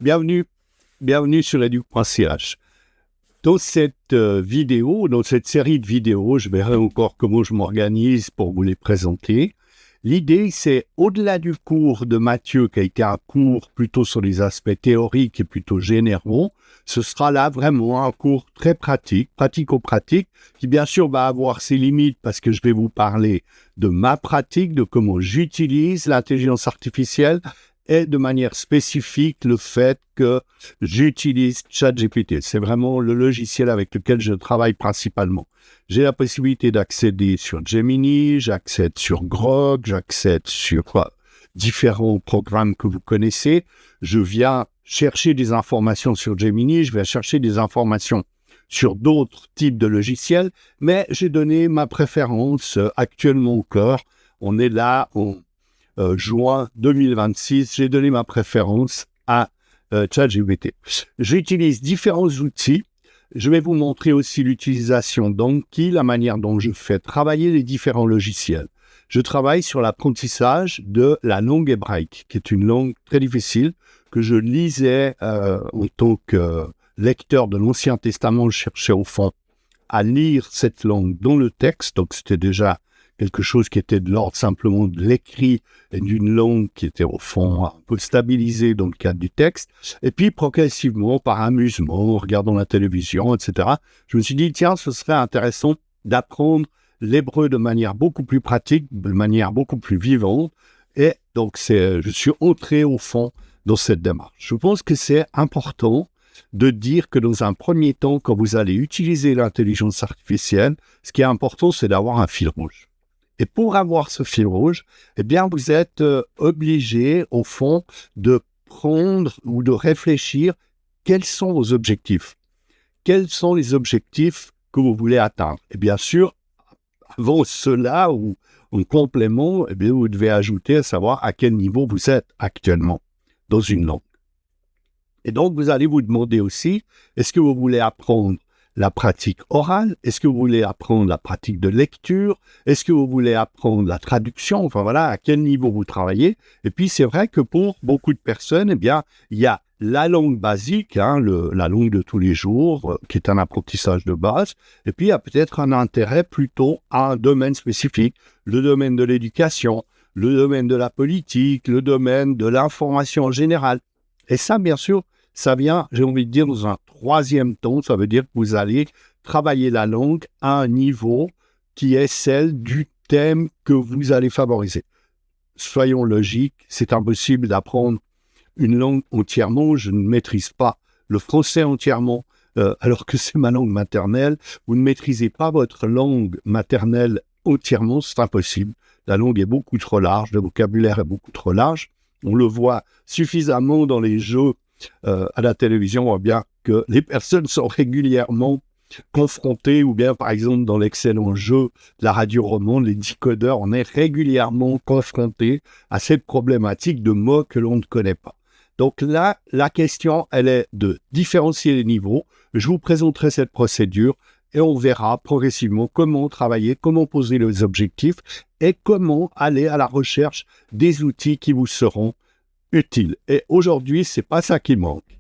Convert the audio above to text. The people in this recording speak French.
Bienvenue sur edu.ch. Dans cette vidéo, dans cette série de vidéos, je verrai encore comment je m'organise pour vous les présenter. L'idée, c'est au-delà du cours de Mathieu, qui a été un cours plutôt sur les aspects théoriques et plutôt généraux, ce sera là vraiment un cours très pratique, pratico-pratique, qui bien sûr va avoir ses limites parce que je vais vous parler de ma pratique, de comment j'utilise l'intelligence artificielle et de manière spécifique le fait que j'utilise ChatGPT. C'est vraiment le logiciel avec lequel je travaille principalement. J'ai la possibilité d'accéder sur Gemini, j'accède sur Grok, j'accède sur différents programmes que vous connaissez. Je viens chercher des informations sur Gemini, je vais chercher des informations sur d'autres types de logiciels, mais j'ai donné ma préférence actuellement au cœur. On est là en juin 2026, j'ai donné ma préférence à ChatGPT. J'utilise différents outils. Je vais vous montrer aussi l'utilisation d'Anki, la manière dont je fais travailler les différents logiciels. Je travaille sur l'apprentissage de la langue hébraïque, qui est une langue très difficile, que je lisais en tant que lecteur de l'Ancien Testament. Je cherchais au fond à lire cette langue dans le texte, donc c'était déjà quelque chose qui était de l'ordre simplement de l'écrit et d'une langue qui était au fond un peu stabilisée dans le cadre du texte. Et puis progressivement, par amusement, en regardant la télévision, etc., je me suis dit, tiens, ce serait intéressant d'apprendre l'hébreu de manière beaucoup plus pratique, de manière beaucoup plus vivante. Et donc, je suis entré au fond dans cette démarche. Je pense que c'est important de dire que dans un premier temps, quand vous allez utiliser l'intelligence artificielle, ce qui est important, c'est d'avoir un fil rouge. Et pour avoir ce fil rouge, eh bien, vous êtes obligé, au fond, de prendre ou de réfléchir quels sont vos objectifs. Quels sont les objectifs que vous voulez atteindre? Et bien sûr, avant cela, ou en complément, eh bien, vous devez ajouter à savoir à quel niveau vous êtes actuellement dans une langue. Et donc, vous allez vous demander aussi, est-ce que vous voulez apprendre la pratique orale? Est-ce que vous voulez apprendre la pratique de lecture? Est-ce que vous voulez apprendre la traduction? Enfin voilà, à quel niveau vous travaillez? Et puis c'est vrai que pour beaucoup de personnes, eh bien, il y a la langue basique, la langue de tous les jours, qui est un apprentissage de base. Et puis il y a peut-être un intérêt plutôt à un domaine spécifique, le domaine de l'éducation, le domaine de la politique, le domaine de l'information en général. Et ça, bien sûr, ça vient, j'ai envie de dire, dans un troisième temps. Ça veut dire que vous allez travailler la langue à un niveau qui est celle du thème que vous allez favoriser. Soyons logiques, c'est impossible d'apprendre une langue entièrement. Je ne maîtrise pas le français entièrement, alors que c'est ma langue maternelle. Vous ne maîtrisez pas votre langue maternelle entièrement, c'est impossible. La langue est beaucoup trop large, le vocabulaire est beaucoup trop large. On le voit suffisamment dans les jeux à la télévision, on voit bien que les personnes sont régulièrement confrontées, ou bien par exemple dans l'excellent jeu de la radio romande, les décodeurs, on est régulièrement confrontés à cette problématique de mots que l'on ne connaît pas. Donc là, la question, elle est de différencier les niveaux. Je vous présenterai cette procédure et on verra progressivement comment travailler, comment poser les objectifs et comment aller à la recherche des outils qui vous seront utile. Et aujourd'hui, c'est pas ça qui manque.